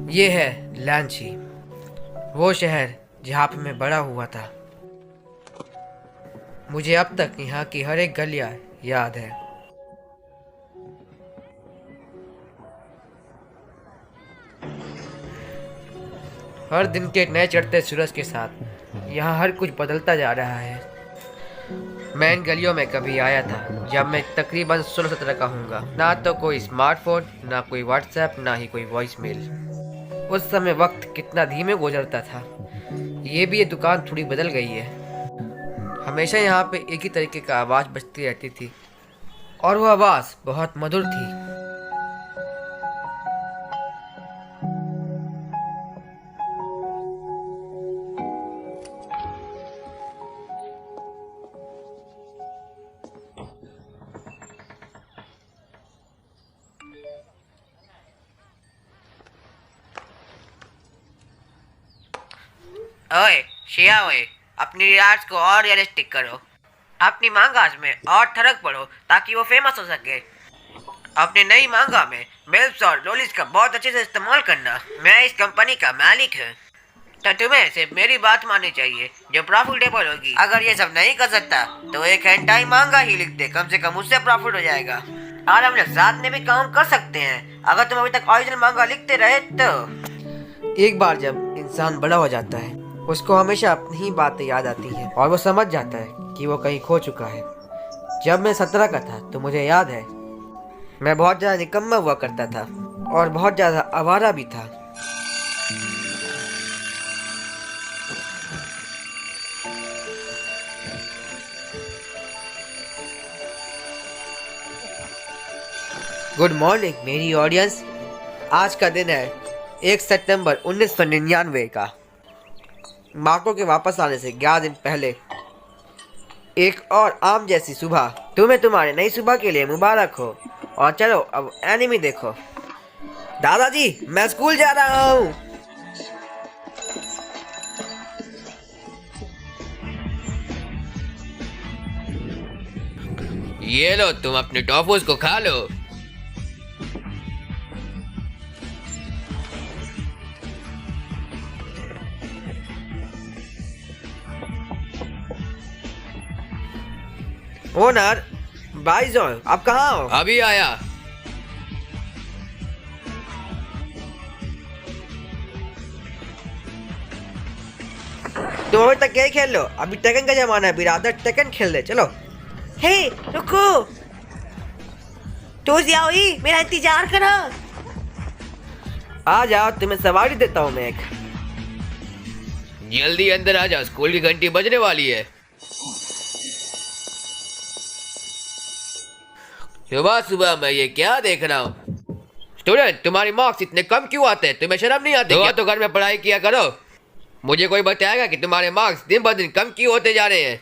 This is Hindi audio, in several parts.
ये है लांची, वो शहर जहाँ पे मैं बड़ा हुआ था। मुझे अब तक यहाँ की हर एक गलियाँ याद है। हर दिन के नए चढ़ते सूरज के साथ यहाँ हर कुछ बदलता जा रहा है। मैं इन गलियों में कभी आया था जब मैं तकरीबन 16-17 का हूँगा। ना तो कोई स्मार्टफोन, ना कोई व्हाट्सएप, ना ही कोई वॉइस मेल। उस समय वक्त कितना धीमे गुजरता था। ये दुकान थोड़ी बदल गई है। हमेशा यहाँ पे एक ही तरीके का आवाज़ बजती रहती थी और वो आवाज़ बहुत मधुर थी। ओए शिया ओए, अपनी रियाज को और रियलिस्टिक करो। अपनी मांगास में और ठरक पड़ो ताकि वो फेमस हो सके। अपने नई मांगा में मिल्स और लोलिस का बहुत अच्छे से इस्तेमाल करना। मैं इस कंपनी का मालिक हूँ, तो तुम्हें सिर्फ मेरी बात माननी चाहिए जो प्रॉफिटेबल होगी। अगर ये सब नहीं कर सकता तो एक हेंटाई मांगा ही लिख दे, कम से कम उससे प्रॉफिट हो जाएगा। और हम लोग साथ में भी काम कर सकते हैं अगर तुम अभी तक ओरिजिनल मांगा लिखते रहे तो। एक बार जब इंसान बड़ा हो जाता है, उसको हमेशा अपनी ही बातें याद आती हैं और वो समझ जाता है कि वो कहीं खो चुका है। जब मैं 17 का था तो मुझे याद है मैं बहुत ज़्यादा निकम्मा हुआ करता था और बहुत ज़्यादा आवारा भी था। गुड मॉर्निंग मेरी ऑडियंस। आज का दिन है 1 सितंबर 1999 का। मार्को के वापस आने से 11 दिन पहले एक और आम जैसी सुबह। तुम्हें तुम्हारे नई सुबह के लिए मुबारक हो। और चलो अब एनिमे देखो। दादाजी मैं स्कूल जा रहा हूँ। ये लो, तुम अपने टॉफूस को खा लो। ओनर बाइजोन आप कहाँ हो? अभी आया। तुम अभी तक क्या ही खेल लो? अभी टेकन का जमाना है, बिरादर टेकन खेल ले चलो। हे रुको, तो जाओ मेरा इंतजार करो। आ जाओ, तुम्हें सवारी देता हूँ मैं एक। जल्दी अंदर आ जाओ, स्कूल की घंटी बजने वाली है। सुबह सुबह मैं ये क्या देख रहा हूँ? स्टूडेंट, तुम्हारी मार्क्स इतने कम क्यों आते हैं? तुम्हें शर्म नहीं आती क्या? तो घर में पढ़ाई किया करो। मुझे कोई बताएगा कि तुम्हारे मार्क्स दिन ब दिन कम क्यों होते जा रहे हैं?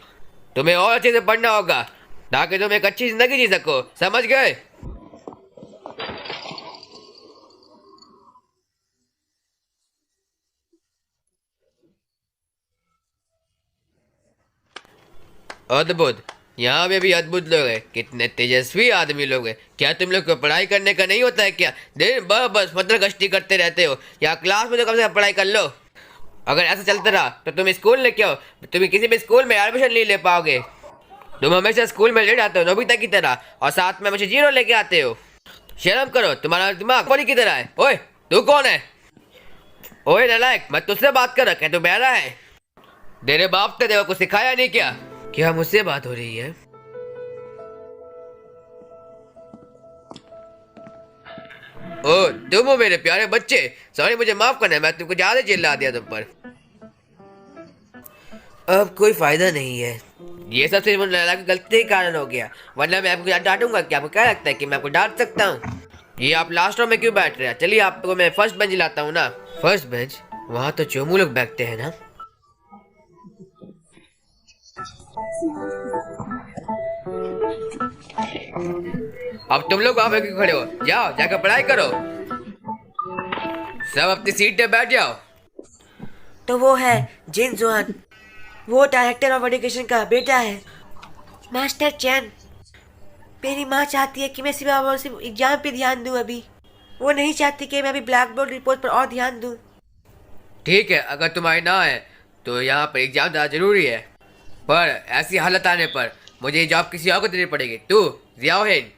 तुम्हें और अच्छे से पढ़ना होगा ताकि तुम एक अच्छी जिंदगी जी सको, समझ गए? अद्भुत, यहाँ पे भी अद्भुत लोग हैं। कितने तेजस्वी आदमी लोग हैं। क्या तुम लोग को पढ़ाई करने का नहीं होता है क्या? दिन भर बस गश्ती करते रहते हो। या क्लास में तो कम से कम पढ़ाई कर लो। अगर ऐसा चलता रहा तो तुम स्कूल लेके आओ, तुम किसी भी स्कूल में एडमिशन नहीं ले पाओगे। तुम हमेशा स्कूल में लेट आते हो नोबिता की तरह, और साथ में मुझे जीरो लेके आते हो। शर्म करो, तुम्हारा दिमाग परी की तरह है। ओए तू कौन है? ओए नालायक, मैं तुझसे बात कर रहा, तू बहरा है? तेरे बाप ने देखो कुछ सिखाया नहीं क्या? क्या मुझसे बात हो रही है? ओ तुम हो मेरे प्यारे बच्चे। सॉरी, मुझे माफ करना, मैं तुमको ज्यादा चिल्ला दिया तुम पर। अब कोई फायदा नहीं है। ये सब सिर्फ लैला की गलती के कारण हो गया, वरना मैं आपको डांटूंगा। क्या आपको क्या लगता है कि मैं आपको डांट सकता हूँ? ये आप लास्ट रो में क्यों बैठ रहे हैं? चलिए आपको मैं फर्स्ट बेंच लाता हूँ ना। First bench? वहाँ तो चोमू लोग बैठते हैं ना। अब तुम लोग वहां पे क्यों खड़े हो? जाओ जाकर पढ़ाई करो। सब अपनी सीट पे बैठ जाओ। तो वो है जिन जुआन, वो डायरेक्टर ऑफ एजुकेशन का बेटा है। मास्टर चैन, मेरी माँ चाहती है कि मैं सिर्फ एग्जाम पे ध्यान दूं अभी। वो नहीं चाहती कि मैं अभी ब्लैक बोर्ड रिपोर्ट पर और ध्यान दूं। ठीक है, अगर तुम्हारी ना है तो यहाँ पर एग्जाम देना जरूरी है, पर ऐसी हालत आने पर मुझे ये जॉब किसी और को देनी पड़ेगी। तू जियाओहिन,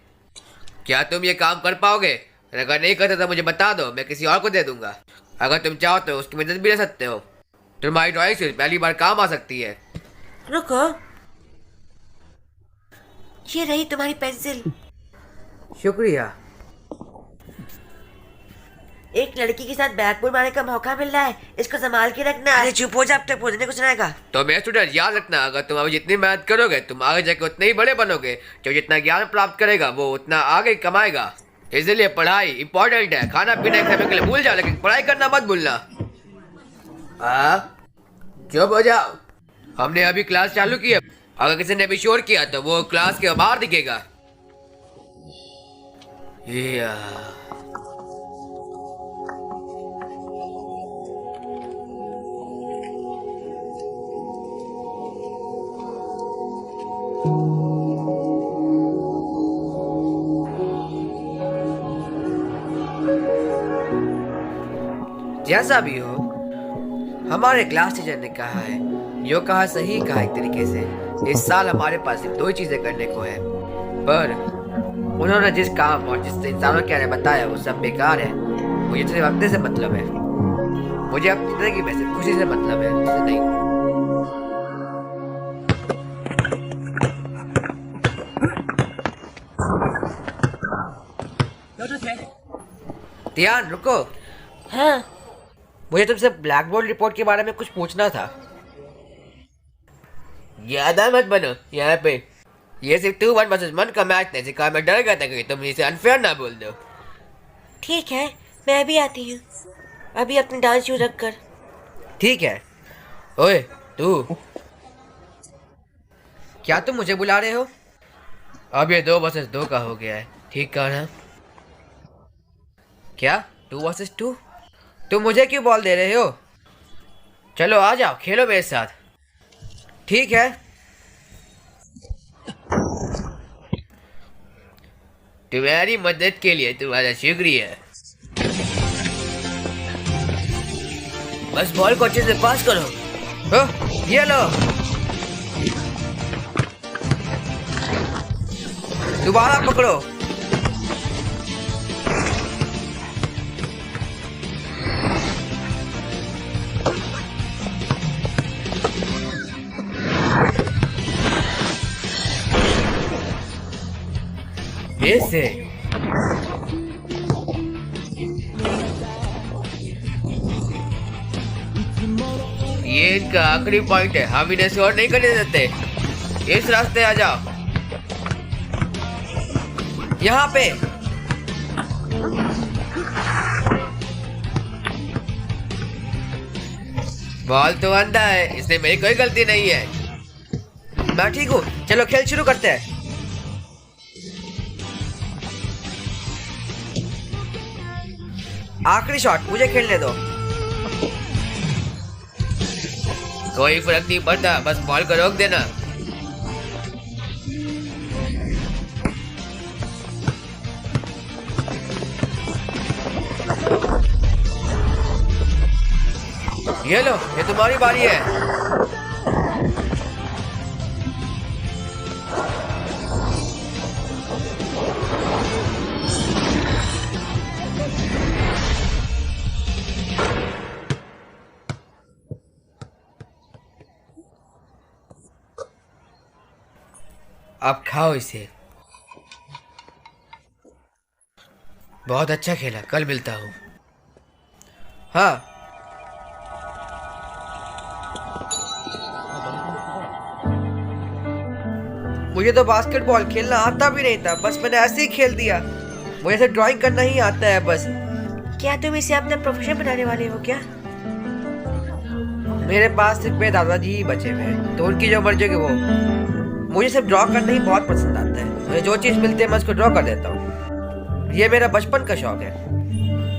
क्या तुम ये काम कर पाओगे? अगर नहीं करते तो मुझे बता दो, मैं किसी और को दे दूंगा। अगर तुम चाहो तो उसकी मदद भी ले सकते हो। तुम्हारी ड्राइंग से पहली बार काम आ सकती है। रुको, ये रही तुम्हारी पेंसिल। शुक्रिया। एक लड़की के साथ बैकबोर्ड मारने का मौका मिल रहा है, इसको संभाल के रखना। अरे चुप हो जा, अब तक पहुंचने को सुनाएगा। तो मैं स्टूडेंट याद रखना, अगर तुम अभी जितनी मेहनत करोगे तुम आगे जाके उतने ही बड़े बनोगे। जो जितना ज्ञान प्राप्त करेगा वो उतना आगे कमाएगा। इसलिए पढ़ाई इंपॉर्टेंट है। खाना पीना एक समय के लिए भूल जाओ, लेकिन पढ़ाई करना मत भूलना। चुप हो जाओ, हमने अभी क्लास चालू की है। अगर किसी ने भी शोर किया तो वो क्लास के बाहर दिखेगा। जैसा भी हो, हमारे क्लास टीचर ने कहा है, जो कहा सही कहा एक तरीके से। इस साल हमारे पास सिर्फ 2 चीजें करने को है, पर उन्होंने जिस काम और जिस इंसानों के बारे में बताया वो सब बेकार है। मुझे सिर्फ अपने से मतलब है, मुझे अपनी जिंदगी में सिर्फ खुशी से मतलब है, इससे नहीं। ध्यान रुको। हाँ, मुझे तुमसे ब्लैक बोर्ड रिपोर्ट के बारे में कुछ पूछना था। ज्यादा मत बनो यहाँ पे। ये सिर्फ 2 1 वर्सेस 1 का मैच नहीं, सिखा मैं डर गया था कि तुम इसे अनफेयर ना बोल दो। ठीक है, मैं भी आती हूँ। अभी अपने डांस शूज रख कर। ठीक है। ओए तू, क्या तुम मुझे बुला रहे हो? अब ये 2 वर्सेस 2 का हो गया है, ठीक कहा ना? क्या 2 वर्सेस 2? तुम मुझे क्यों बॉल दे रहे हो? चलो आ जाओ, खेलो मेरे साथ। ठीक है। तुम्हारी मदद के लिए तुम्हारा शुक्रिया। बस बॉल को अच्छे से पास करो। ये लो। दोबारा पकड़ो। ऐसे ये इनका आखिरी पॉइंट है, हम इन्हें स्कोर नहीं करने देते। इस रास्ते आ जाओ। यहाँ पे। बॉल तो अंधा है, इसमें मेरी कोई गलती नहीं है। मैं ठीक हूँ, चलो खेल शुरू करते हैं। आखिरी शॉट, मुझे खेलने दो। कोई फर्क नहीं पड़ता, बस बॉल को रोक देना। ये लो, ये तुम्हारी बारी है। अब खाओ इसे। बहुत अच्छा खेला, कल मिलता हूँ। हाँ। मुझे तो बास्केटबॉल खेलना आता भी नहीं था, बस मैंने ऐसे ही खेल दिया। मुझे सिर्फ ड्राइंग करना ही आता है बस। क्या तुम इसे अपना प्रोफेशन बनाने वाले हो क्या? मेरे पास सिर्फ मेरे दादाजी ही बचे हुए हैं, तो उनकी जो मर्जी होगी वो। मुझे सिर्फ ड्रॉ करना ही बहुत पसंद आता है। मुझे जो चीज़ मिलती है मैं उसको ड्रॉ कर देता हूँ। ये मेरा बचपन का शौक है।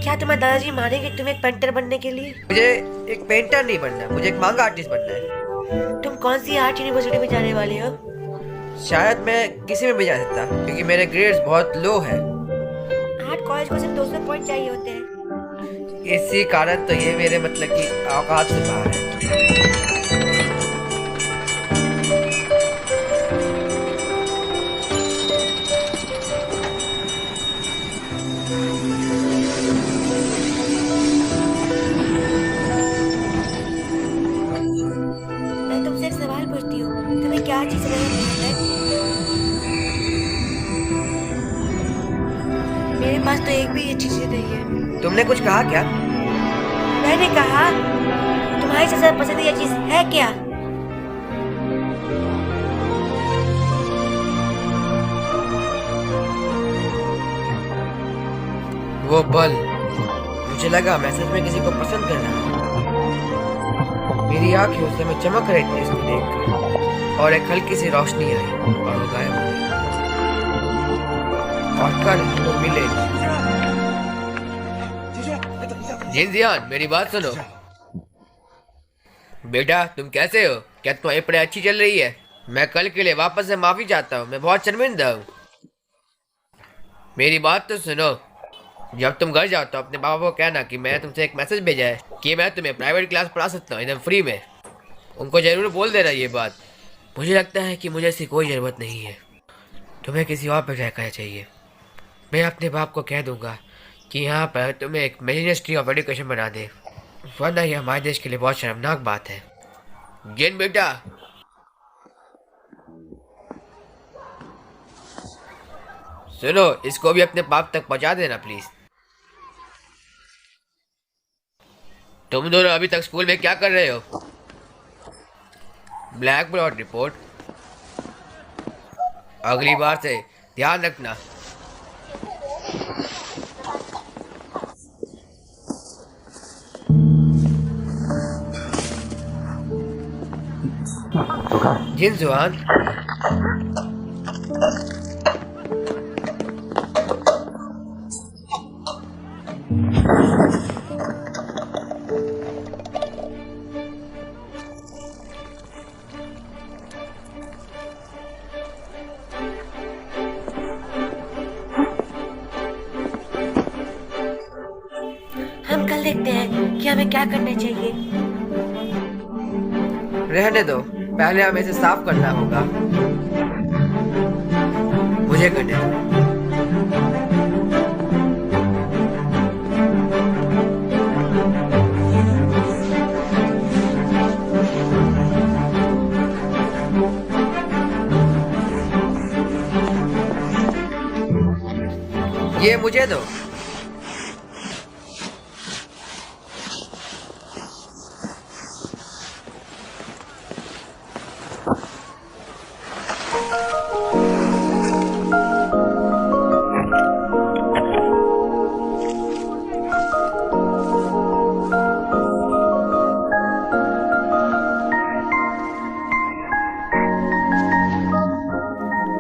क्या तुम्हारे दादाजी मानेंगे तुम्हें एक पेंटर बनने के लिए? मुझे एक पेंटर नहीं बनना है, मुझे एक मांगा आर्टिस्ट बनना है। तुम कौन सी आर्ट यूनिवर्सिटी में जाने वाले हो? शायद मैं किसी में भी जा सकता, क्योंकि मेरे ग्रेड्स बहुत लो है। स्मार्ट कॉलेज को सिर्फ 200 पॉइंट चाहिए होते हैं। इसी कारण तो ये मेरे मतलब की औकात से बाहर है। मैं तुमसे एक सवाल पूछती हूँ, तुम्हें क्या चीज पसंद है? मेरे पास तो एक भी अच्छी चीज नहीं है। तुमने कुछ कहा क्या? मैंने कहा तुम्हारी सबसे पसंदीदा चीज है क्या? वो बल, मुझे लगा मैं सच में किसी को पसंद कर रहा हूँ। मेरी आंखें उस समय चमक रही थी इसको देखकर, और एक हल्की सी रोशनी आई और वो गायब हो गई। और कल हम लोग मिले। जिनजियान, मेरी बात सुनो। बेटा, तुम कैसे हो? क्या तुम्हारी पढ़ाई अच्छी चल रही है? मैं कल के लिए वापस से माफी चाहता हूँ, मैं बहुत शर्मिंदा हूँ। मेरी बात तो सुनो। जब तुम घर जाओ तो अपने पापा को कहना कि मैं तुमसे एक मैसेज भेजा है कि मैं तुम्हें प्राइवेट क्लास पढ़ा सकता हूँ एकदम फ्री में। उनको जरूर बोल देना ये बात। मुझे लगता है कि मुझे इसकी कोई ज़रूरत नहीं है। तुम्हें किसी और पर ट्राई करना चाहिए। मैं अपने बाप को कह दूंगा कि यहाँ पर तुम्हें एक मिनिस्ट्री ऑफ एजुकेशन बना दे, वरना यह हमारे देश के लिए बहुत शर्मनाक बात है। जिन बेटा, सुनो, इसको भी अपने बाप तक पहुँचा देना प्लीज। तुम दोनों अभी तक स्कूल में क्या कर रहे हो? Black board report. अगली बार से ध्यान रखना। जिनजुआन, हम कल देखते हैं कि हमें क्या करना चाहिए। रहने दो, पहले हमें इसे साफ करना होगा। मुझे करने दो। ये मुझे दो।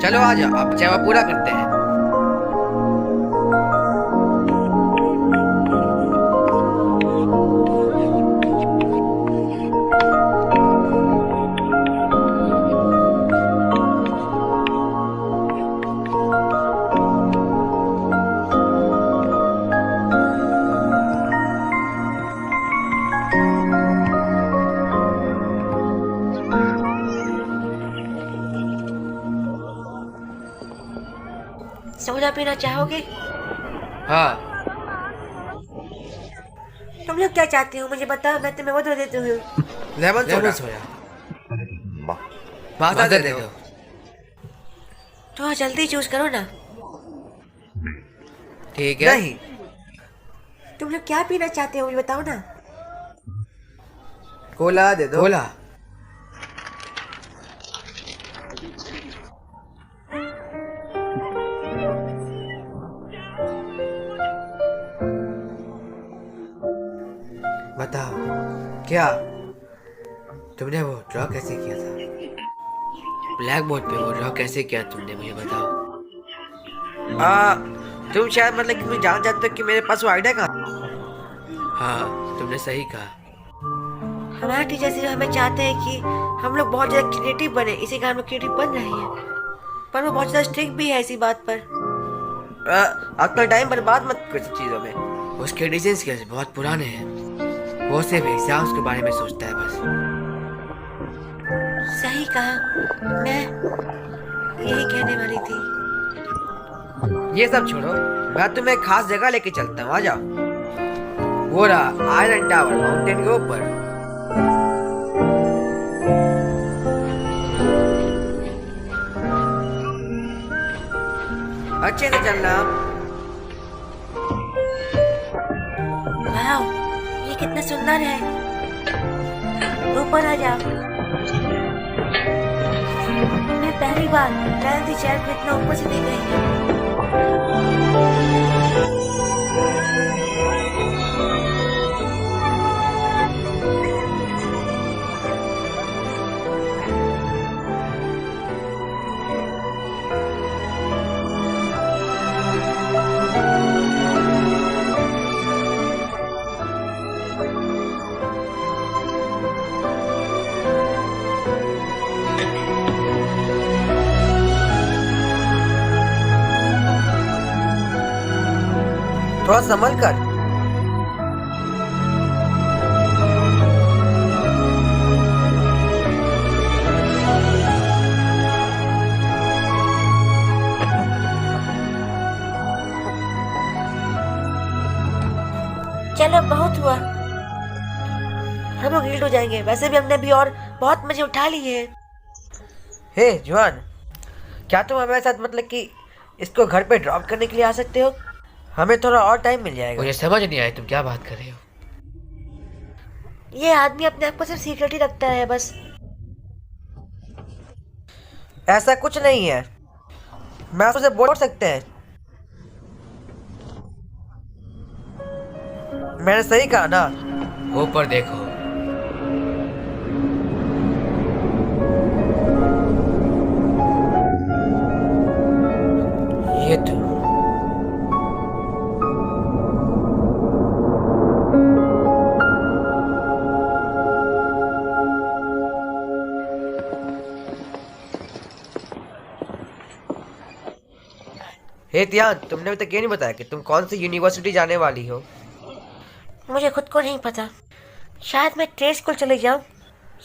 चलो आ जाओ, अब चाय पूरा करते हैं। सोडा पीना चाहोगे? हाँ, तुम लोग क्या चाहते हो मुझे बताओ, मैं तुम्हें वो दे देती हूँ। Lemon soda. माता दे दो। थोड़ा जल्दी चूज करो ना। ठीक है। नहीं, तुम लोग क्या पीना चाहते हो मुझे बताओ ना। कोला दे दो। कोला। बताओ, क्या तुमने वो ड्रॉ कैसे किया था? ब्लैक बोर्ड पे वो ड्रॉ कैसे किया तुमने, मुझे बताओ। तुम शायद मतलब कि तुम जान जाते हो कि मेरे पास वो आइडिया कहाँ। हाँ, तुमने सही कहा। हमारे टीचर से हमें चाहते हैं कि हम लोग बहुत ज़्यादा क्रिएटिव बने, इसी कारण हम लोग क्रिएटिव बन रहे हैं, पर वो बहुत ज़्यादा स्ट्रिक्ट भी है इसी बात पर। अपना टाइम बर्बाद मत कर सब चीज़ों में। उसके डिसीजन स्किल्स बहुत पुराने हैं, वो सिर्फ एग्जाम्स के बारे में सोचता है बस। सही कहा, मैं यही कहने वाली थी। ये सब छोड़ो, मैं तुम्हें एक खास जगह लेके चलता हूँ, आ जाओ। वो रहा आयरन टावर, माउंटेन के ऊपर। अच्छे से चलना। वाह, ये कितना सुंदर है। ऊपर आ जाओ। मैं पहली बार फैंसी शहर को इतना ऊपर से देख रही हूँ। थोड़ा संभल कर। चलो, बहुत हुआ। हम लोग गिल्ड हो जाएंगे। वैसे भी हमने अभी और बहुत मजे उठा लिए हैं। हे जुआन, क्या तुम हमारे साथ मतलब कि इसको घर पे ड्रॉप करने के लिए आ सकते हो? हमें थोड़ा और टाइम मिल जाएगा। मुझे समझ नहीं आया तुम क्या बात कर रहे हो। ये आदमी अपने आप को सिर्फ सीक्रेट ही रखता है बस। ऐसा कुछ नहीं है, मैं उसे बोल सकते हैं। मैंने सही कहा ना? ऊपर देखो। ये तो हे तियान, तुमने अभी तक ये नहीं बताया कि तुम कौन सी यूनिवर्सिटी जाने वाली हो। मुझे खुद को नहीं पता। शायद मैं ट्रेड स्कूल चले जाऊँ,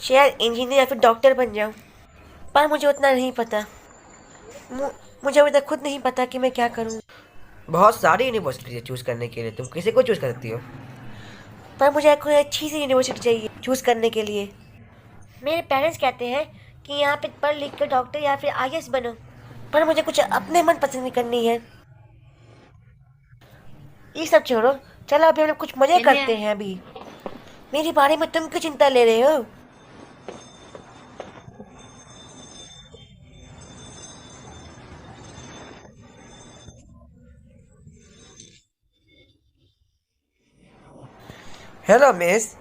शायद इंजीनियर या फिर डॉक्टर बन जाऊँ, पर मुझे उतना नहीं पता। मुझे अभी तक खुद नहीं पता कि मैं क्या करूँ। बहुत सारी यूनिवर्सिटी है चूज करने के लिए, तुम किसी को चूज करती हो? पर मुझे कोई अच्छी सी यूनिवर्सिटी चाहिए चूज़ करने के लिए। मेरे पेरेंट्स कहते हैं कि यहाँ पे पढ़ लिख कर डॉक्टर या फिर आईएएस बनो, पर मुझे कुछ अपने मन पसंद करनी है। ये सब छोड़ो, चलो अभी हम लोग कुछ मजे करते हैं। अभी मेरे बारे में तुम क्यों चिंता ले रहे हो? Hello miss.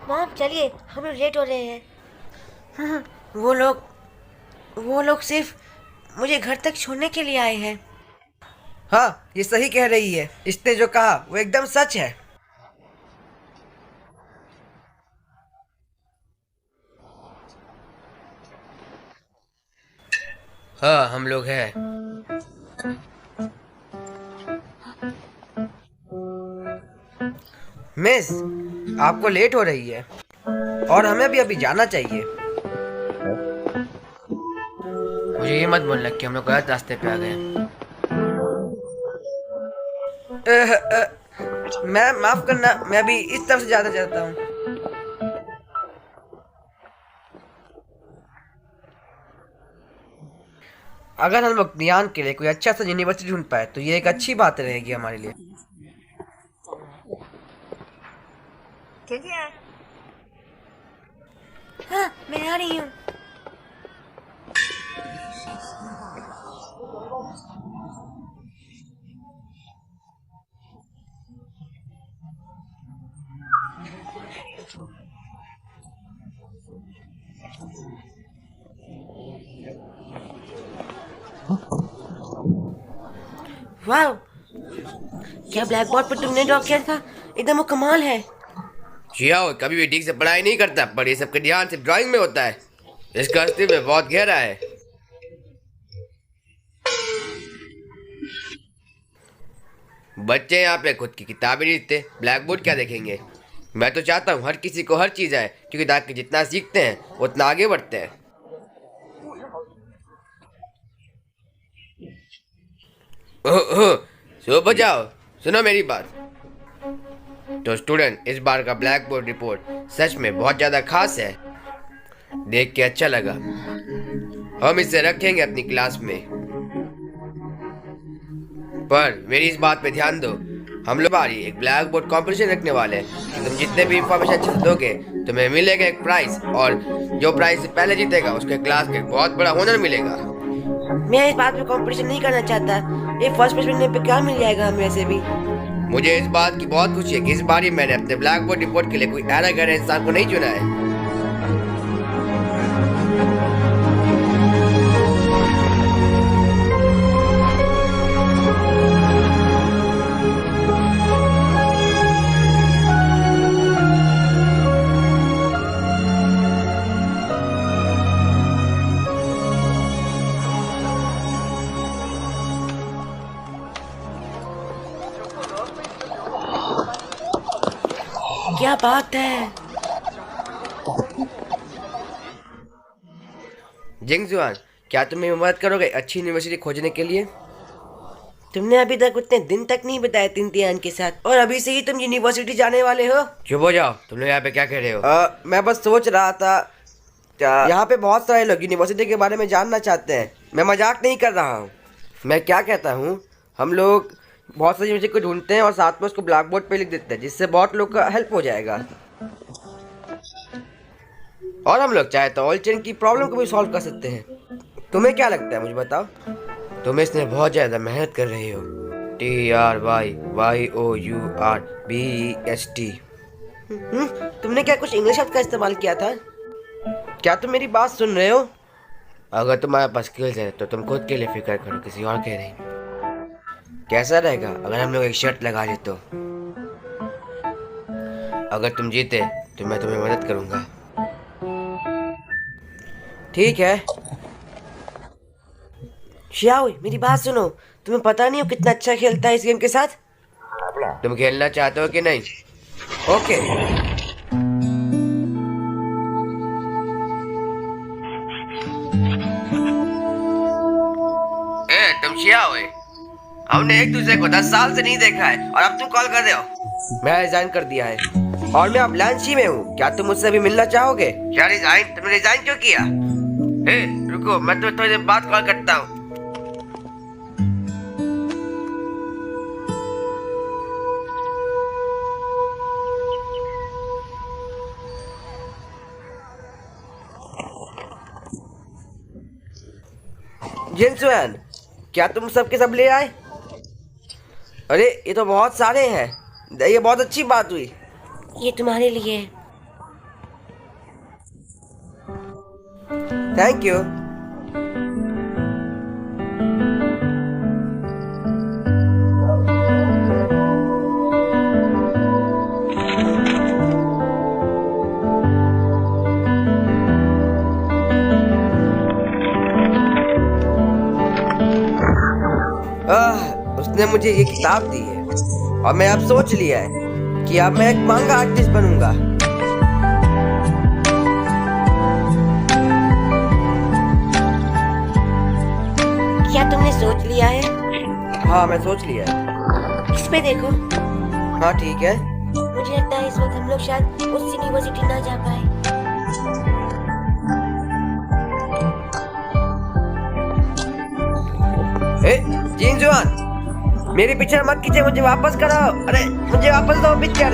मॉम चलिए, हम लोग लेट हो रहे हैं। वो लोग सिर्फ मुझे घर तक छोड़ने के लिए आए हैं। हाँ, ये सही कह रही है। इसने जो कहा वो एकदम सच है। हाँ, हम लोग हैं। मिस, आपको लेट हो रही है और हमें भी अभी जाना चाहिए। मुझे ये मत बोलना कि हम लोग गलत रास्ते पे आ गए। मैं माफ करना, मैं अभी इस तरफ से जाना चाहता हूँ। अगर हम लोग नियान के लिए कोई अच्छा सा यूनिवर्सिटी ढूंढ पाए तो ये एक अच्छी बात रहेगी हमारे लिए। हाँ, मैं आ रही हूँ। वाह, क्या ब्लैक बोर्ड पर तुमने ड्रॉ किया था? एकदम वो कमाल है। शियाओ कभी भी ठीक से पढ़ाई नहीं करता, पर ये सबका ध्यान सिर्फ ड्राइंग में होता है। इसका अस्तित्व बहुत गहरा है। बच्चे यहाँ पे खुद की किताबें नहीं लिखते, ब्लैक बोर्ड क्या देखेंगे। मैं तो चाहता हूँ हर किसी को हर चीज़ आए, क्योंकि ताकि जितना सीखते हैं उतना आगे बढ़ते हैं। ओह, सो बजाओ, सुनो मेरी बात। तो स्टूडेंट, इस बार का ब्लैक बोर्ड रिपोर्ट सच में बहुत ज़्यादा खास है। देख के अच्छा लगा। हम इसे रखेंगे अपनी क्लास में, पर मेरी इस बात पे ध्यान दो। हम लोग बारी एक ब्लैक बोर्ड कॉम्पिटिशन रखने वाले हैं कि तुम जितने भी इंफॉर्मेशन अच्छे से दोगे तुम्हें मिलेगा एक प्राइज, और जो प्राइज से पहले जीतेगा उसके क्लास के बहुत बड़ा ऑनर मिलेगा। मैं इस बात में कंपटीशन नहीं करना चाहता। ये फर्स्ट प्राइज मिलने पे क्या मिल जाएगा हमें वैसे भी? मुझे इस बात की बहुत खुशी है कि इस बार ही मैंने अपने ब्लैक बोर्ड रिपोर्ट के लिए कोई ऐरा गहरा इंसान को नहीं चुना है। क्या बात है। जिंगजुआन, क्या तुम मेरी मदद करोगे अच्छी यूनिवर्सिटी खोजने के लिए? तुमने अभी तक उतने दिन तक नहीं बताया इम्तिहान के साथ, और अभी से ही तुम यूनिवर्सिटी जाने वाले हो? चुप हो जाओ, तुम लोग यहाँ पे क्या कह रहे हो? मैं बस सोच रहा था, यहाँ पे बहुत सारे लोग यूनिवर्सिटी के बारे में जानना चाहते हैं। मैं मजाक नहीं कर रहा हूँ। मैं क्या कहता हूँ, हम लोग बहुत सारी यूनिवर्सिटी को ढूंढते हैं और साथ में उसको ब्लैक बोर्ड पे लिख देते हैं, जिससे बहुत लोग का हेल्प हो जाएगा। और हम लोग चाहे तो ऑयल चेन की प्रॉब्लम को भी सॉल्व कर सकते हैं। तुम्हें क्या लगता है, मुझे बताओ। तुम इसमें बहुत ज़्यादा मेहनत कर रहे हो। TRYYOURBEST। तुमने क्या कुछ इंग्लिश शब्द का इस्तेमाल किया था? क्या तुम मेरी बात सुन रहे हो? अगर तुम्हारे पास स्किल्स है तो तुम खुद के लिए फिक्र करो, किसी और के नहीं। कैसा रहेगा अगर हम लोग एक शर्त लगा ले तो? अगर तुम जीते तो मैं तुम्हें मदद करूंगा। ठीक है। शियाओ, मेरी बात सुनो। तुम्हें पता नहीं हो कितना अच्छा खेलता है इस गेम के साथ। तुम खेलना चाहते हो कि नहीं? ओके। तुम शियाओ, हमने एक दूसरे को 10 साल से नहीं देखा है और अब तुम कॉल कर रहे हो। मैं रिजाइन कर दिया है और मैं अब लांची में हूँ। क्या तुम मुझसे भी मिलना चाहोगे? क्या रिजाइन? तुमने रिजाइन क्यों किया? रुको, मैं तुम्हें थोड़ी देर बाद कॉल करता हूँ। जिनसुआन, क्या तुम सबके सब ले आए? अरे ये तो बहुत सारे हैं। ये बहुत अच्छी बात हुई। ये तुम्हारे लिए। Thank you. उसने मुझे ये किताब दी है और मैं अब सोच लिया है कि अब मैं एक मांगा आर्टिस्ट बनूंगा। क्या तुमने सोच लिया है? हाँ, मैं सोच लिया है। इस पे देखो। हाँ ठीक है। मुझे लगता है इस वक्त हम लोग शायद उस यूनिवर्सिटी ना जा पाए। जिनजुआन, मेरे पीछे मत कीजिए, मुझे वापस कराओ। अरे मुझे वापस दो पिक्चर।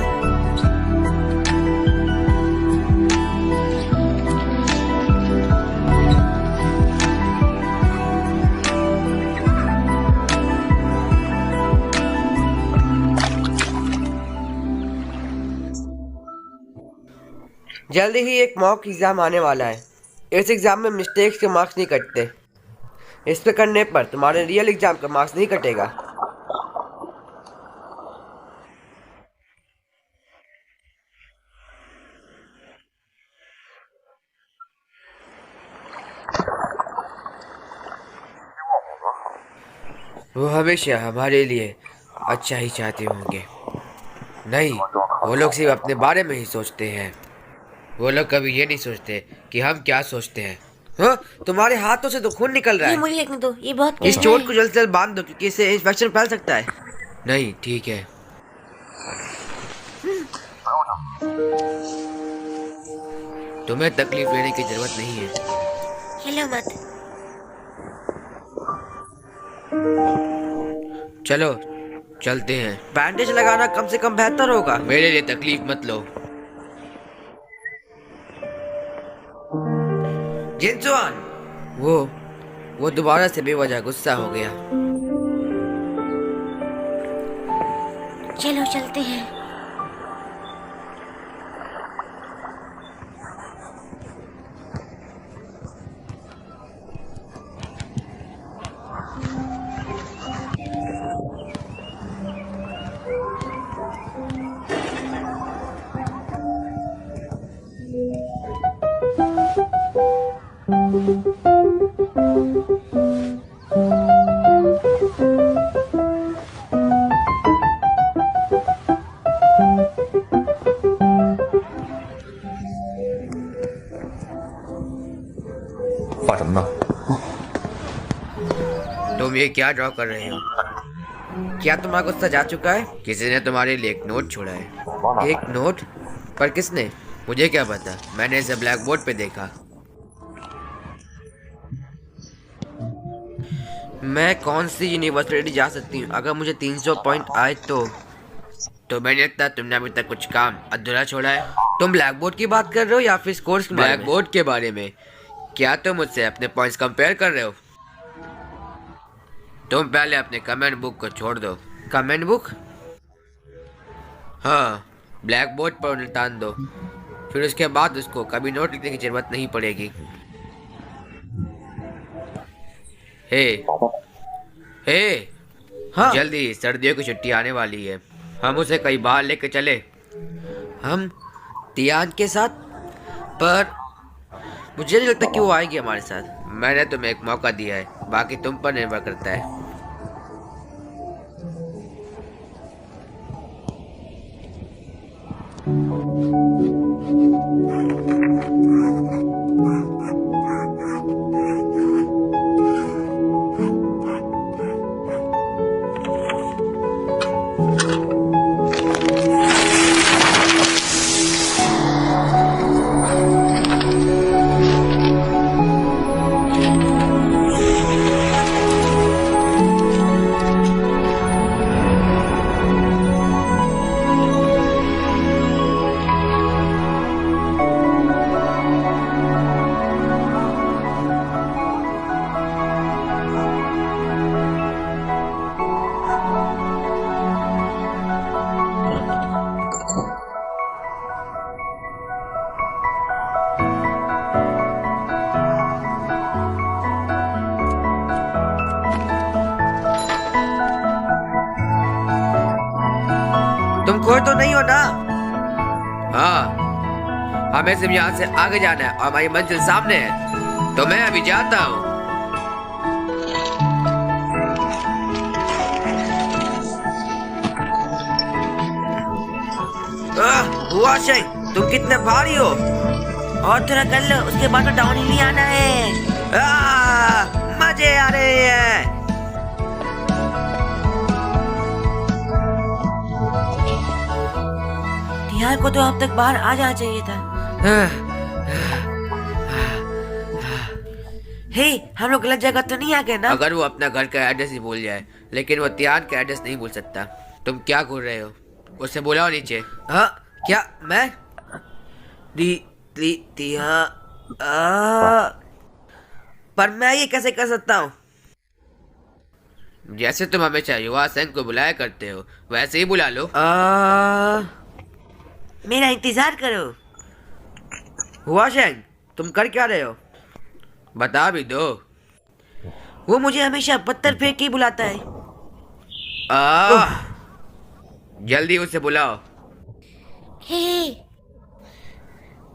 जल्दी ही एक मॉक एग्जाम आने वाला है। इस एग्जाम में मिस्टेक्स के मार्क्स नहीं कटते। इस पे करने पर तुम्हारे रियल एग्जाम का मार्क्स नहीं कटेगा। वो हमेशा हमारे लिए अच्छा ही चाहते होंगे। नहीं, वो लोग सिर्फ अपने बारे में ही सोचते हैं। वो लोग कभी ये नहीं सोचते कि हम क्या सोचते हैं। हाँ, तुम्हारे हाथों से तो खून निकल रहा ये है। मुझे देखने दो, ये बहुत इस गहरा चोट है। को जल्द से जल्द बांध दो क्योंकि इससे इन्फेक्शन फैल सकता है। नहीं, ठीक है। तुम्हें तकलीफ लेने की जरूरत नहीं है। हिलो मत। चलो चलते हैं। बैंडेज लगाना कम से कम बेहतर होगा। मेरे लिए तकलीफ मत लो। जिनसुआन, वो दोबारा से बेवजह गुस्सा हो गया। चलो चलते हैं। तुम ये क्या ड्रॉ कर रहे हो? क्या तुम्हारा गुस्सा जा चुका है? किसी ने तुम्हारे लिए एक नोट छोड़ा है। एक नोट? पर किसने? मुझे क्या पता, मैंने इसे ब्लैक बोर्ड पे देखा। मैं कौन सी यूनिवर्सिटी जा सकती हूँ अगर मुझे 300 पॉइंट आए तो? मैंने लगता है तुमने अभी तक कुछ काम अधूरा छोड़ा है। तुम ब्लैक बोर्ड की बात कर रहे हो या फिर स्कोर्स के बारे ब्लैक में? बोर्ड के बारे में? क्या तुम मुझसे अपने पॉइंट्स कंपेयर कर रहे हो? तुम पहले अपने कमेंट बुक को छोड़ दो। Comment book? हाँ, ब्लैक बोर्ड पर उल्टान दो, फिर उसके बाद उसको कभी नोट लिखने की जरूरत नहीं पड़ेगी। हे हे हाँ। जल्दी, सर्दियों की छुट्टी आने वाली है। हम उसे कहीं बाहर लेके चले। हम तियान के साथ? पर मुझे नहीं लगता कि वो आएगी हमारे साथ। मैंने तुम्हें एक मौका दिया है, बाकी तुम पर निर्भर करता है। तुम खोए तो नहीं हो ना? हाँ, हमें सिर्फ यहाँ से आगे जाना है और हमारी मंजिल सामने है, तो मैं अभी जाता हूँ। हुआ शेख, तुम कितने भारी हो? और थोड़ा कर लो, उसके बाद तो डाउन ही आना है। मजे आ रहे हैं। तिहार को तो अब तक बाहर आ जाना चाहिए था। हे, हम लोग गलत जगह तो नहीं आ गए ना? अगर वो अपना घर का एड्रेस ही भूल जाए, लेकिन वो तियान का एड्रेस नहीं भूल सकता। तुम क्या घूर रहे हो? उसे बुलाओ नीचे। हाँ, क्या मैं? तिहा पर मैं ये कैसे कर सकता हूँ? जैसे तुम हमेशा युवा संघ को बुलाया करते हो, वैसे ही बुला लो। मेरा इंतजार करो। हुआ शेंग, तुम कर क्या रहे हो? बता भी दो। वो मुझे हमेशा पत्थर फेंक के ही बुलाता है। जल्दी उसे बुलाओ। हे,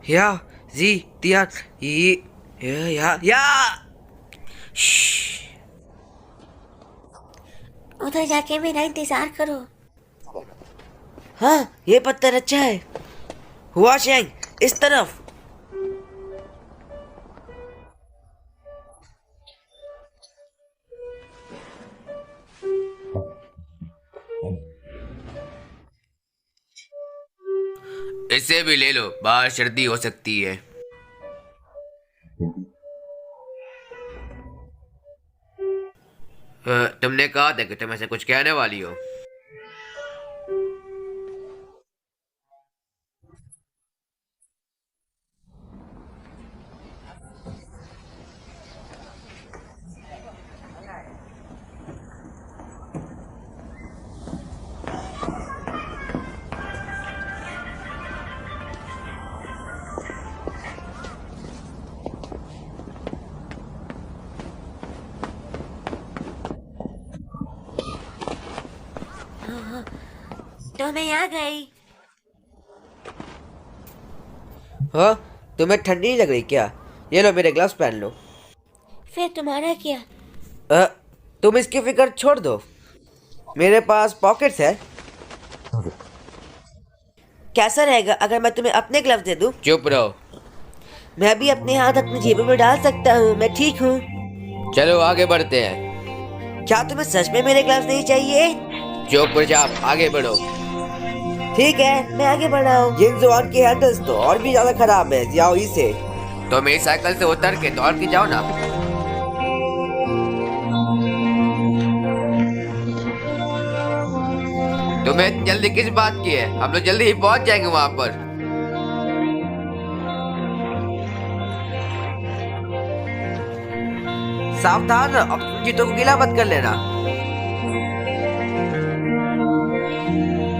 या जी तिया या उधर जाके मेरा इंतजार करो। हाँ, ये पत्थर अच्छा है। हुआ शेंग, इस तरफ। इसे भी ले लो, बाहर सर्दी हो सकती है। तुमने कहा था कि तुम ऐसे कुछ कहने वाली हो। तो मैं आ गई। हाँ, तुम्हें ठंडी नहीं लग रही क्या? ये लो, मेरे ग्लव्स पहन लो। फिर तुम्हारा क्या? तुम इसकी फिक्र छोड़ दो, मेरे पास पॉकेट्स है। कैसा रहेगा अगर मैं तुम्हें अपने ग्लव्स दे दूं? चुप रहो। मैं भी अपने हाथ अपनी जेबों में डाल सकता हूँ, मैं ठीक हूँ। चलो आगे बढ़ते हैं। क्या तुम्हें सच में मेरे ग्लव्स नहीं चाहिए? चुपचाप आगे बढ़ो। ठीक है, मैं आगे बढ़ा हूँ। जिन जुआन के हैंडल्स तो और भी ज्यादा खराब है, जाओ इसे। तो मेरी साइकिल से उतर के दौड़ के जाओ ना। तुम्हें जल्दी किस बात की है? हम लोग जल्दी ही पहुंच जाएंगे वहां पर। सावधान, अब जूतों को गीला मत कर लेना।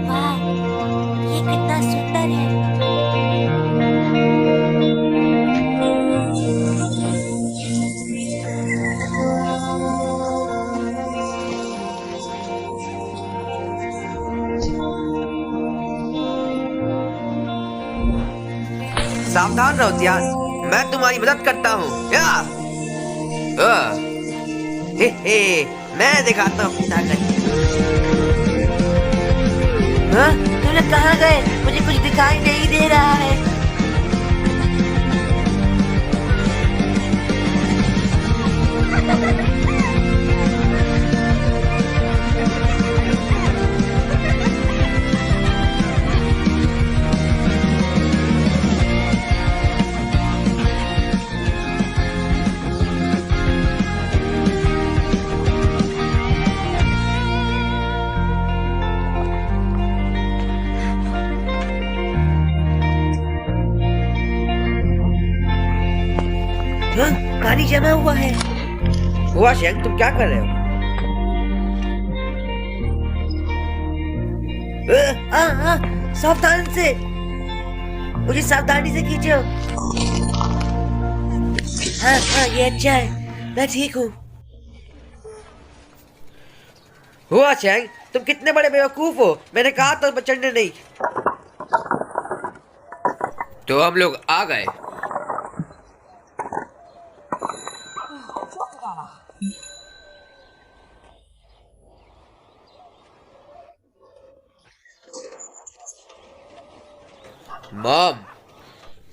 वाह, ये कितना सुंदर है। सावधान रहो ध्यान, मैं तुम्हारी मदद करता हूँ। हे, मैं दिखाता हूँ अपनी ताकत। हाँ, तुम लोग कहाँ गए? मुझे कुछ दिखाई नहीं दे रहा है। हाँ, पानी जमा हुआ है। हुआ शेंग, तुम क्या कर रहे हो? सावधान से, मुझे सावधानी से खींचो। हाँ, ये अच्छा है, मैं ठीक हूँ। हुआ शेंग, तुम कितने बड़े बेवकूफ हो। मैंने कहा तो चढ़ने नहीं। तो हम लोग आ गए। मॉम,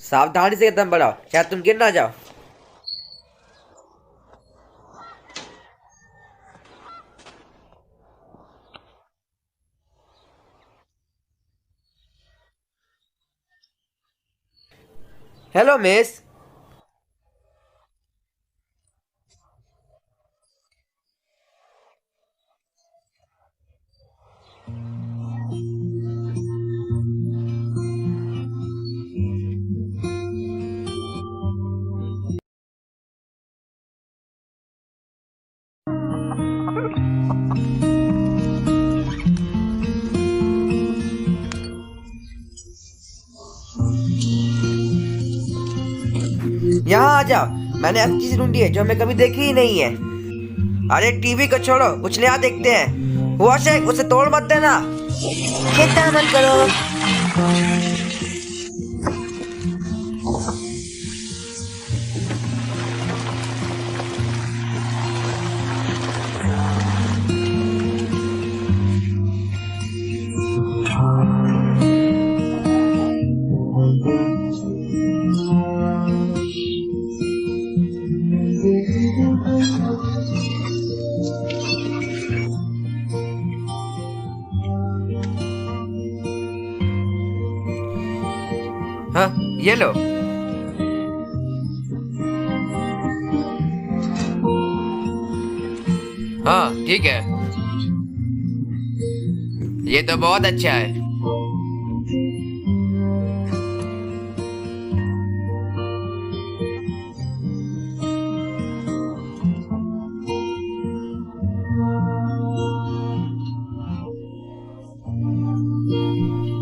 सावधानी से कदम बढ़ाओ, शायद तुम गिर ना जाओ। Hello miss. यहाँ आ जाओ, मैंने ऐसी चीज ढूंढी है जो हमें कभी देखी ही नहीं है। अरे टीवी को छोड़ो, कुछ नया देखते हैं। हुआ शेख, उसे तोड़ मत देना। चिंता मत करो। ये लो। हाँ ठीक है, ये तो बहुत अच्छा है।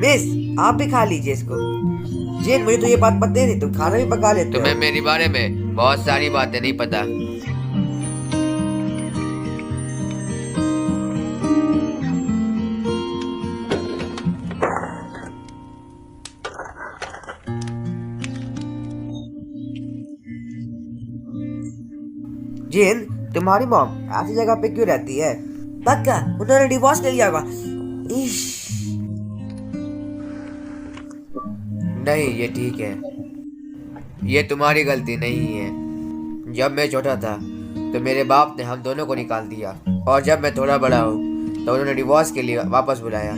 मिस, आप भी खा लीजिए इसको। जेन, मुझे तो ये बात पता ही नहीं, तुम खाना भी पका लेते तुम्हें हो। मेरे बारे में बहुत सारी बातें नहीं पता। जेन, तुम्हारी मॉम ऐसी जगह पे क्यों रहती है? पक्का उन्होंने डिवोर्स ले लिया होगा। इश। नहीं, ये ठीक है, ये तुम्हारी गलती नहीं है। जब मैं छोटा था तो मेरे बाप ने हम दोनों को निकाल दिया, और जब मैं थोड़ा बड़ा हूँ तो उन्होंने डिवोर्स के लिए वापस बुलाया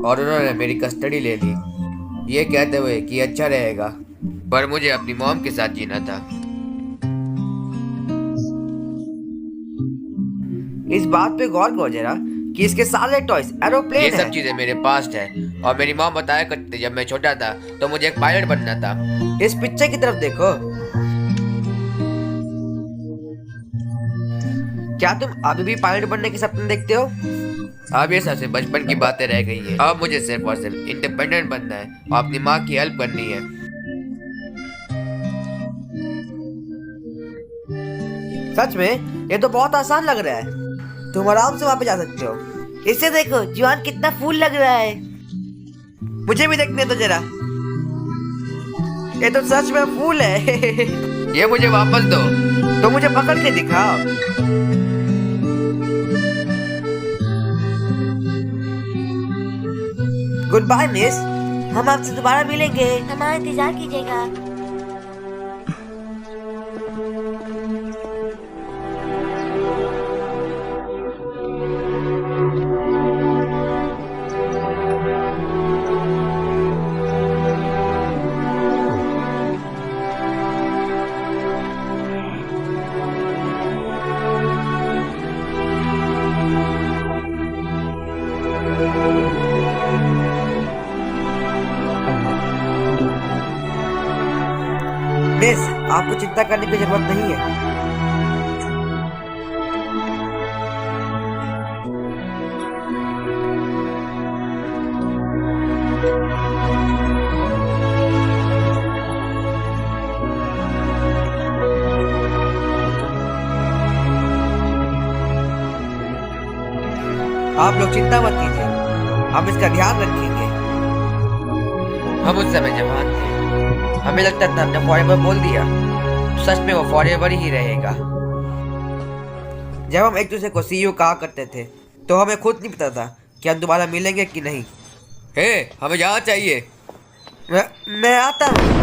और उन्होंने मेरी कस्टडी ले ली, ये कहते हुए कि अच्छा रहेगा, पर मुझे अपनी मॉम के साथ जीना था। इस बात पे गौर करो जरा कि इसके सारे टॉयज एरोप्लेन ये है। सब चीजें मेरे पास्ट है, और मेरी मॉम बताया करती थी जब मैं छोटा था तो मुझे एक पायलट बनना था। इस पिक्चर की तरफ देखो। क्या तुम अभी भी पायलट बनने के सपने देखते हो? अब ये सबसे बचपन की बातें रह गई हैं। अब मुझे सिर्फ और सिर्फ इंडिपेंडेंट बनना है और अपनी माँ की हेल्प करनी है। सच में ये तो बहुत आसान लग रहा है। तुम आराम से वहां पे जा सकते हो। इसे देखो, जुआन कितना फूल लग रहा है। मुझे भी देखने दो जरा। ये तो सच में फूल है। ये मुझे वापस दो। तो मुझे पकड़ के दिखाओ। गुड बाय मिस, हम आपसे दोबारा मिलेंगे। हमारा इंतजार कीजिएगा। मिस, आपको चिंता करने की जरूरत नहीं है। आप लोग चिंता मत कीजिए, हम इसका ध्यान रखेंगे। हम उस समय जवान थे, हमें लगता था हमने फॉरएवर बोल दिया, सच में वो फॉरएवर ही रहेगा। जब हम एक दूसरे को सी यू कहा करते थे तो हमें खुद नहीं पता था कि हम दोबारा मिलेंगे कि नहीं। हे, हमें जाना चाहिए। मैं आता हूँ।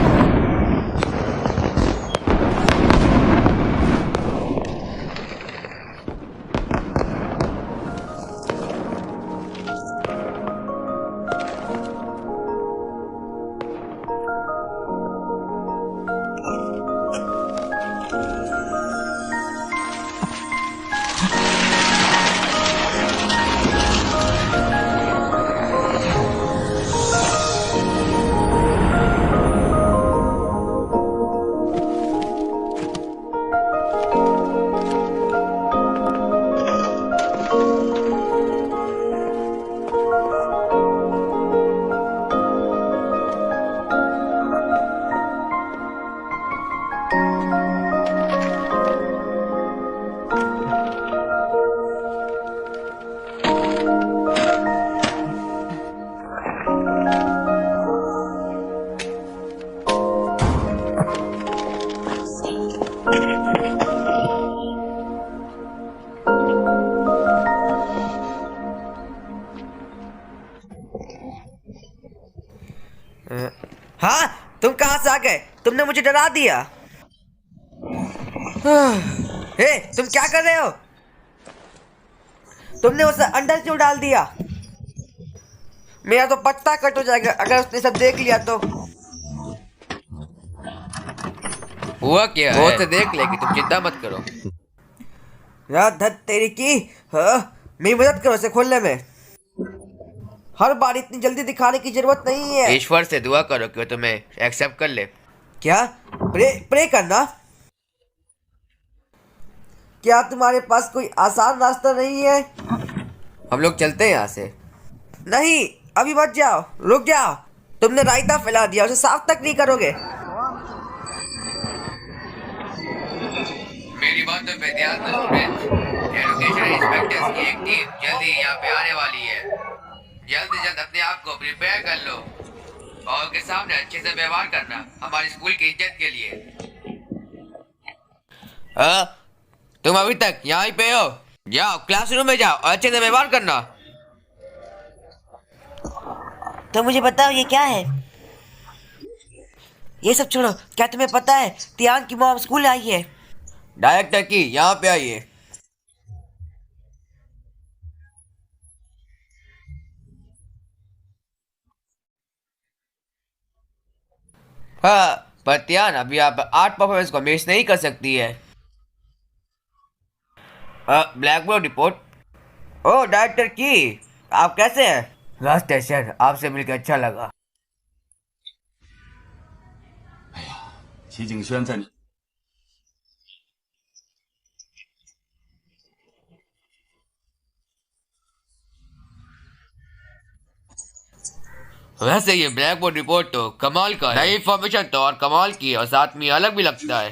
हाँ, तुम कहाँ से आ गए? तुमने मुझे डरा दिया। हे, तुम क्या कर रहे हो? तुमने उसे अंदर क्यों डाल दिया? मेरा तो पत्ता कट हो जाएगा अगर उसने सब देख लिया तो। हुआ क्या है? वो तो देख लेगी, तुम चिंता मत करो। यार धत तेरी की। हाँ, मेरी मदद करो इसे खोलने में। हर बार इतनी जल्दी दिखाने की जरूरत नहीं है। ईश्वर से दुआ करो कि वो तुम्हें एक्सेप्ट कर ले। क्या? प्रे करना? क्या तुम्हारे पास कोई आसान रास्ता नहीं है? हम लोग चलते हैं यहाँ से। नहीं, अभी मत जाओ, रुक जाओ। तुमने रायता फैला दिया, उसे साफ तक नहीं करोगे। मेरी बातों पे ध्यान दो स्टूडेंट। एजुकेशन इंस्पेक्टर्स की एक टीम जल्दी यहाँ पे आने वाली है। जल्द से जल्द अपने आप को प्रिपेयर कर लो और उनके सामने अच्छे से व्यवहार करना, हमारे स्कूल की इज्जत के लिए। तुम अभी तक यहाँ पे हो? जाओ क्लासरूम में जाओ और अच्छे से व्यवहार करना। तो मुझे बताओ ये क्या है? ये सब छोड़ो, क्या तुम्हें पता है तियान की मॉम स्कूल आई है? डायरेक्टर की यहाँ पे आइए। हाँ, पर त्यान अभी आप आर्ट परफॉर्मेंस को मिस नहीं कर सकती है। Black board report. ओ डायरेक्टर की, आप कैसे हैं? रास्ते सर, आपसे मिलकर अच्छा लगा। 齐景轩在你。 वैसे ये ब्लैक बोर्ड रिपोर्ट तो कमाल का है। नई इन्फॉर्मेशन तो और कमाल की है और साथ में अलग भी लगता है।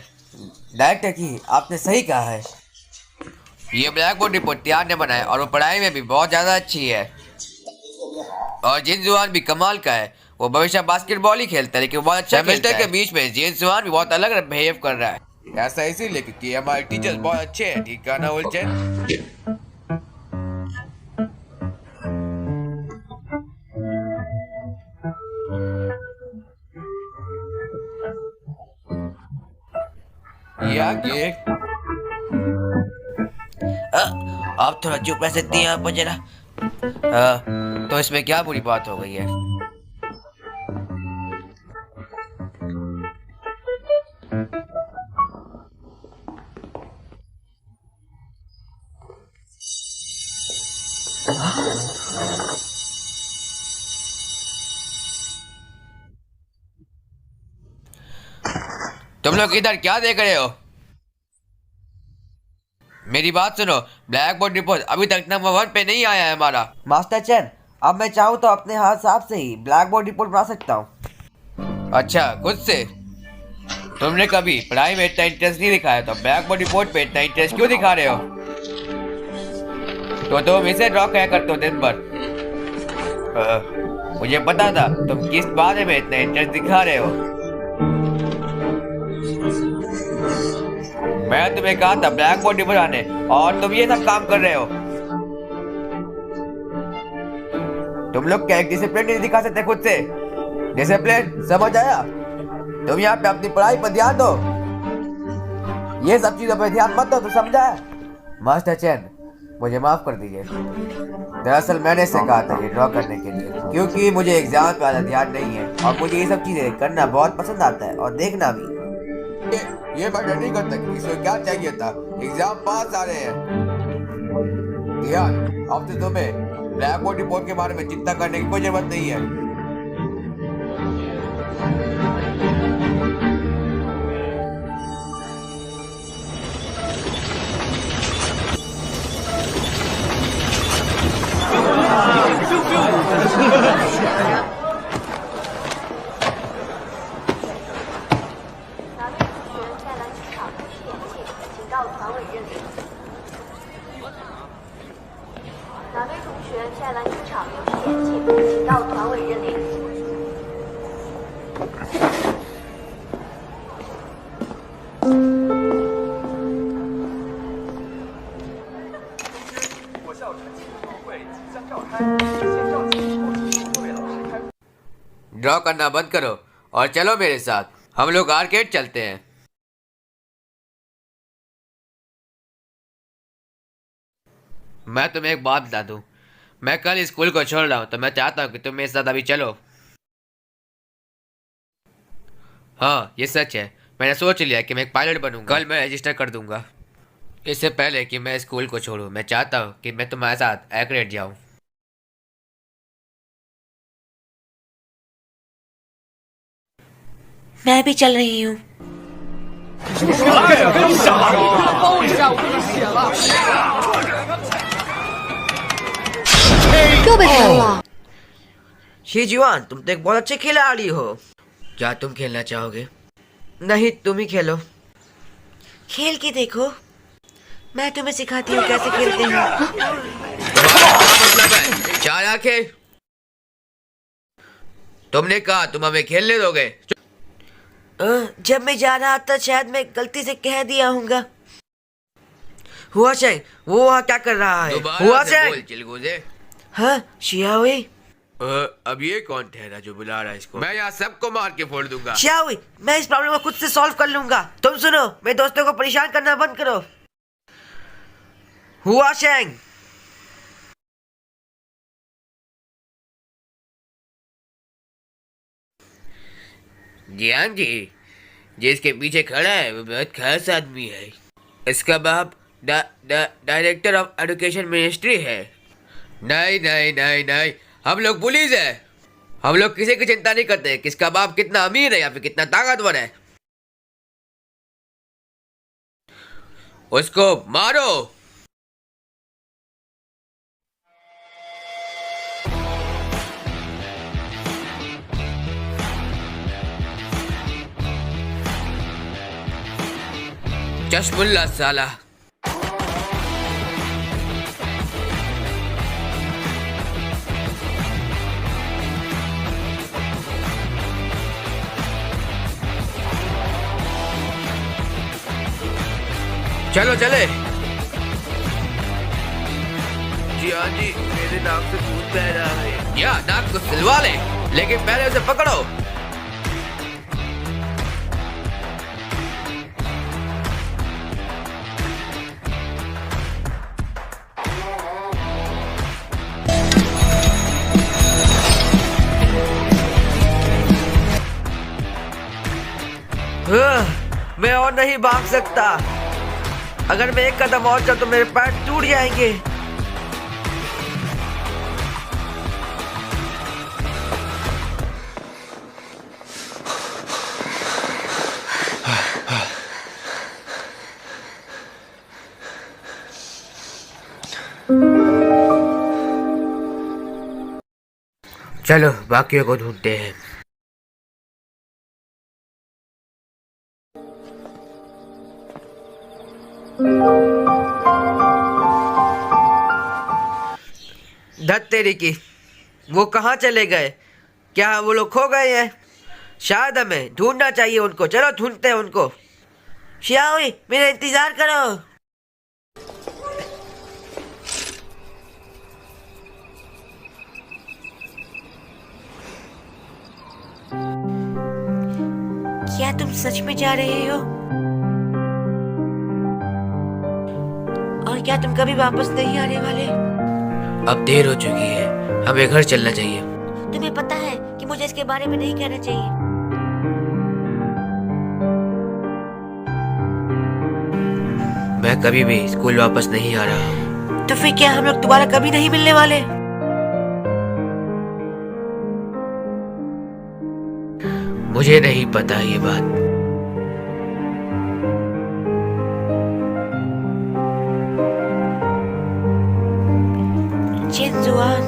डायरेक्टर की, आपने सही कहा है। ये ब्लैक बोर्ड रिपोर्ट त्यान ने बनाया और वो पढ़ाई में भी बहुत ज्यादा अच्छी है। और जिन जुआन भी कमाल का है। वो भविष्य बास्केटबॉल ही खेलता है, लेकिन बहुत अच्छा खेलता है। के बीच में जिन जुआन भी बहुत अलग बिहेव कर रहा है। ऐसा इसीलिए क्योंकि हमारे टीचर्स बहुत अच्छे हैं, ठीक है ना उलझन? आप थोड़ा चुप रह सकती हैं आप जरा? तो इसमें क्या बुरी बात हो गई है? तुम लोग इधर क्या देख रहे हो? मेरी बात सुनो, ब्लैक बोर्ड रिपोर्ट अभी तक नंबर 1 पे नहीं आया है हमारा। मास्टर चैन, अब मैं चाहूँ तो अपने हिसाब से ही ब्लैक बोर्ड रिपोर्ट बना सकता हूँ। अच्छा, खुद से? तुमने कभी पढ़ाई में इतना इंटरेस्ट नहीं दिखाया तो ब्लैक बोर्ड रिपोर्ट पे इतना इंटरेस्ट क्यों दिखा रहे हो? तो तुम इसे ड्रॉ क्या करते हो दिन भर? मुझे पता था तुम किस बारे में इतना इंटरेस्ट दिखा रहे हो। मैं तुम्हें कहा था ब्लैक बोर्ड बनाने और तुम ये सब काम कर रहे हो। तुम लोग क्या एक डिसिप्लिन नहीं दिखा सकते खुद से? डिसिप्लिन, समझ आया? तुम यहाँ पे अपनी पढ़ाई पर ध्यान दो, ये सब चीजों पर ध्यान मत दो, तो समझा? मास्टर चैन, मुझे माफ कर दीजिए। दरअसल मैंने इसे कहा था ये ड्रॉ करने के लिए, क्योंकि मुझे एग्जाम पे ज़्यादा ध्यान नहीं है और मुझे ये सब चीजें करना बहुत पसंद आता है और देखना भी। ये मैटर नहीं करता कि इसको क्या चाहिए था, एग्जाम पास आ रहे हैं। ध्यान, अब तो तुम्हें ब्लैक बोर्ड रिपोर्ट के बारे में चिंता करने की कोई जरूरत नहीं है। ड्रॉ करना बंद करो और चलो मेरे साथ, हम लोग आर्केड चलते हैं। मैं तुम्हें एक बात बता दूं, मैं कल स्कूल को छोड़ रहा हूं, तो मैं चाहता हूं कि तुम मेरे साथ अभी चलो। हाँ, ये सच है, मैंने सोच लिया कि मैं एक पायलट बनूंगा। कल मैं रजिस्टर कर दूंगा। इससे पहले कि मैं स्कूल को छोड़ूं, मैं चाहता हूँ कि मैं तुम्हारे साथ एक्रेट जाऊं। मैं भी चल रही हूँ। शीजुआन, तुम तो एक बहुत अच्छे खिलाड़ी हो। क्या तुम खेलना चाहोगे? नहीं, तुम ही खेलो। खेल के देखो, मैं तुम्हें सिखाती हूँ कैसे खेलते हैं। मतलब है चार आंखें। तुमने कहा तुम हमें खेलने दोगे? जब मैं जा रहा था शायद मैं गलती से कह दिया होऊंगा। हुआ शेंग, वो वहाँ क्या कर रहा है? दोबारा हुआ से शेंग। बोल चिलगोजे। हाँ शियाओई। अब ये कौन ठहरा जो बुला रहा है इसको? मैं यहाँ सबको मार के फोड़ दूंगा। शियाओई, मैं इस प्रॉब्लम को खुद से सॉल्व कर लूंगा। तुम सुनो, मेरे दोस्तों को परेशान करना बंद करो। हुआ शेंग। जियान जी, जिसके पीछे खड़ा है वो बहुत खास आदमी है। इसका बाप डायरेक्टर ऑफ एजुकेशन मिनिस्ट्री है। नहीं नहीं नहीं नहीं, हम लोग पुलिस है। हम लोग किसी की चिंता नहीं करते किसका बाप कितना अमीर है या फिर कितना ताकतवर है। उसको मारो। चश्मुल्ला साला। चलो चले। जी हाँ जी, मेरे नाक से खून बह रहा है। या नाक को सिलवा ले, लेकिन पहले उसे पकड़ो। मैं और नहीं भाग सकता। अगर मैं एक कदम और चलूं तो मेरे पैर टूट जाएंगे। चलो बाकियों को ढूंढते हैं। धत तेरी की, वो कहाँ चले गए? क्या वो लोग खो गए हैं? शायद हमें ढूंढना चाहिए उनको। चलो ढूंढते हैं उनको। शियाओई, मेरा इंतजार करो। क्या तुम सच में जा रहे हो? और क्या तुम कभी वापस नहीं आने वाले? अब देर हो चुकी है, हमें घर चलना चाहिए। तुम्हें पता है कि मुझे इसके बारे में नहीं कहना चाहिए। मैं कभी भी स्कूल वापस नहीं आ रहा हूँ। तो फिर क्या हम लोग दोबारा कभी नहीं मिलने वाले? मुझे नहीं पता ये बात। चिंजुआन,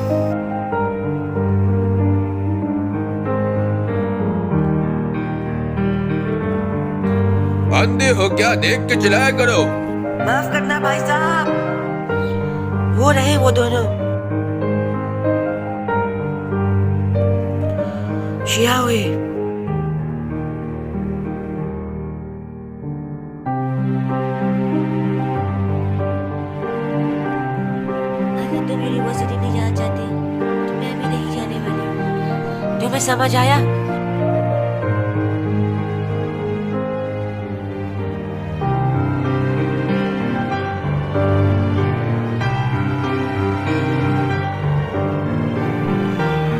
अंधे हो क्या? देख के चलाया करो। माफ करना भाई साहब। वो रहे वो दोनों। शियाओई, अगर तुम यूनिवर्सिटी नहीं जाना चाहते तो मैं भी नहीं जाने वाली हूँ। तुम्हें समझ आया?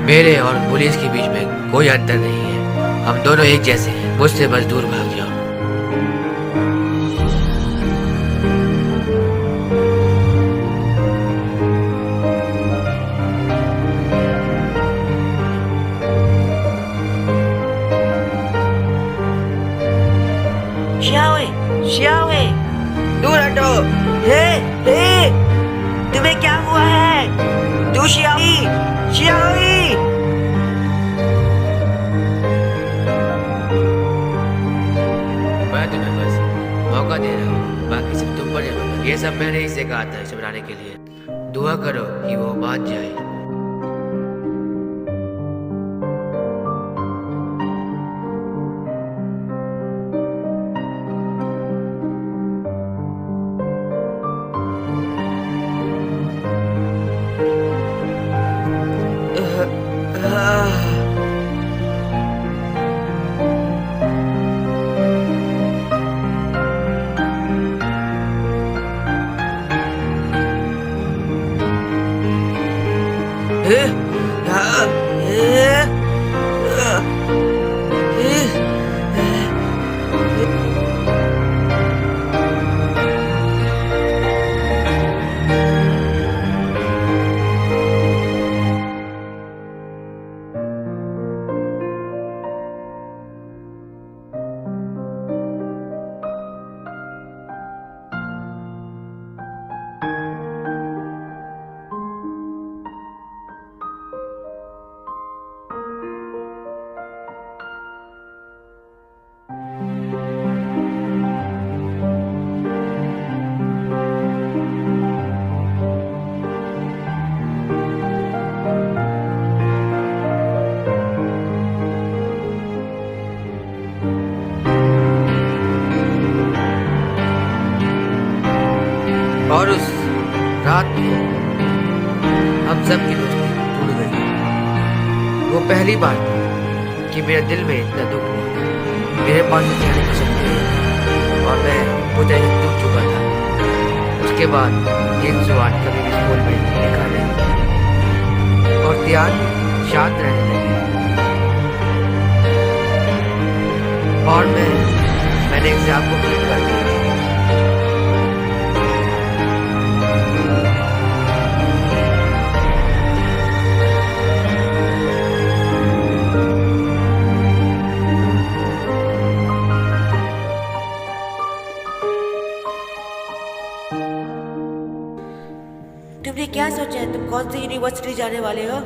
मेरे और पुलिस के बीच में कोई अंतर नहीं है। हम दोनों एक जैसे हैं। मुझसे बस दूर भाग जाओ। हे हे तुम्हें क्या हुआ है? तू शियाओई शियाओई मैं तुम्हें बस मौका दे रहा हूँ, बाकी सब तुम पर निर्भर है। ये सब मैंने इसे कहा था इसे बनाने के लिए। दुआ करो कि वो मान जाए। और उस रात को हम सब की दोस्ती टूट गई। वो पहली बार थी कि मेरे दिल में इतना दुख हुआ। मेरे पास कहने की शक्ति नहीं और मैं पूरी तरह से टूट चुका था। उसके बाद दिन जुआन कभी भी स्कूल में लिखा नहीं और त्याग शांत रहने लगी। और मैंने एग्जाम को क्लिक कर दिया। तुमने क्या सोचा है? तुम कौन सी यूनिवर्सिटी जाने वाले हो?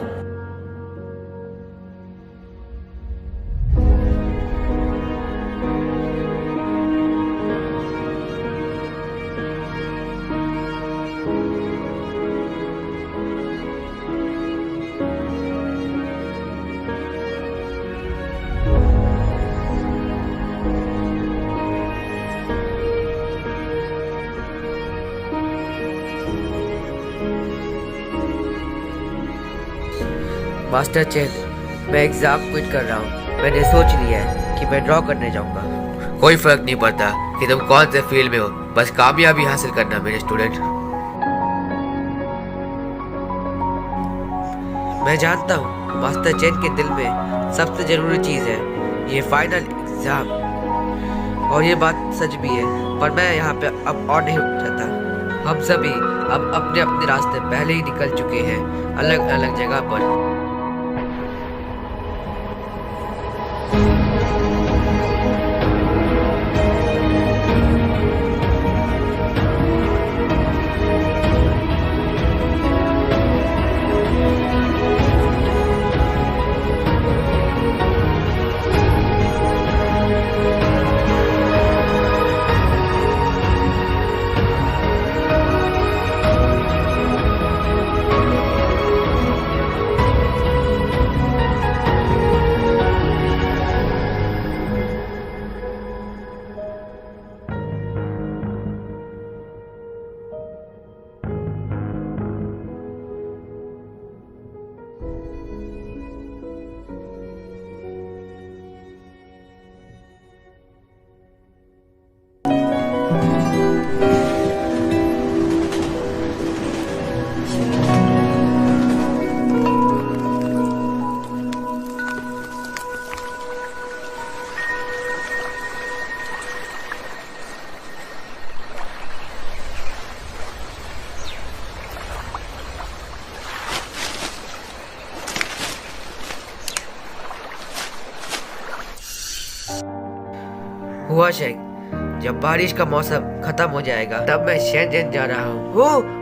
मास्टर चेत, मैं एग्जाम क्विट कर रहा हूँ। मैंने सोच लिया है कि मैं ड्रॉ करने जाऊंगा। कोई फर्क नहीं पड़ता कि तुम कौन से फील्ड में हो, बस कामयाबी हासिल करना मेरे स्टूडेंट। मैं जानता हूँ मास्टर चेन के दिल में सबसे जरूरी चीज़ है ये फाइनल एग्जाम, और ये बात सच भी है। पर मैं यहाँ पे अब और नहीं रुक सकता। हम सभी अब अपने अपने रास्ते पहले ही निकल चुके हैं, अलग अलग जगह पर। हुआ शेख, जब बारिश का मौसम खत्म हो जाएगा, तब मैं शेंजन जा रहा हूँ।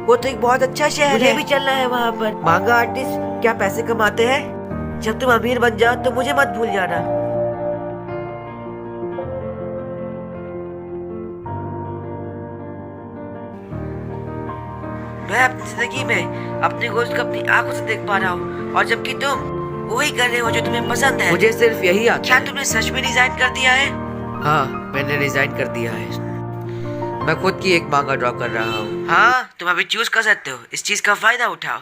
वो तो एक बहुत अच्छा शहर है। मुझे भी चलना है वहाँ पर। मांगा आर्टिस्ट क्या पैसे कमाते हैं? जब तुम अमीर बन जाओ तो मुझे मत भूल जाना। मैं अपनी जिंदगी में अपने गोश्त को अपनी आंखों से देख पा रहा हूँ, और जबकि तुम वही कर रहे हो जो तुम्हें पसंद है। मुझे सिर्फ यही आता क्या है। तुमने सच में डिजाइन कर दिया है? हाँ, मैंने रिजाइन कर दिया है। मैं खुद की एक मांगा ड्रॉ कर रहा हूँ। हाँ, तुम अभी चूज कर सकते हो। इस चीज का फायदा उठाओ,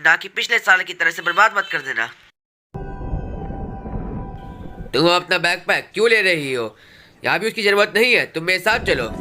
ना कि पिछले साल की तरह से बर्बाद मत कर देना। तुम अपना बैकपैक क्यों ले रही हो? यहाँ भी उसकी जरूरत नहीं है, तुम मेरे साथ चलो।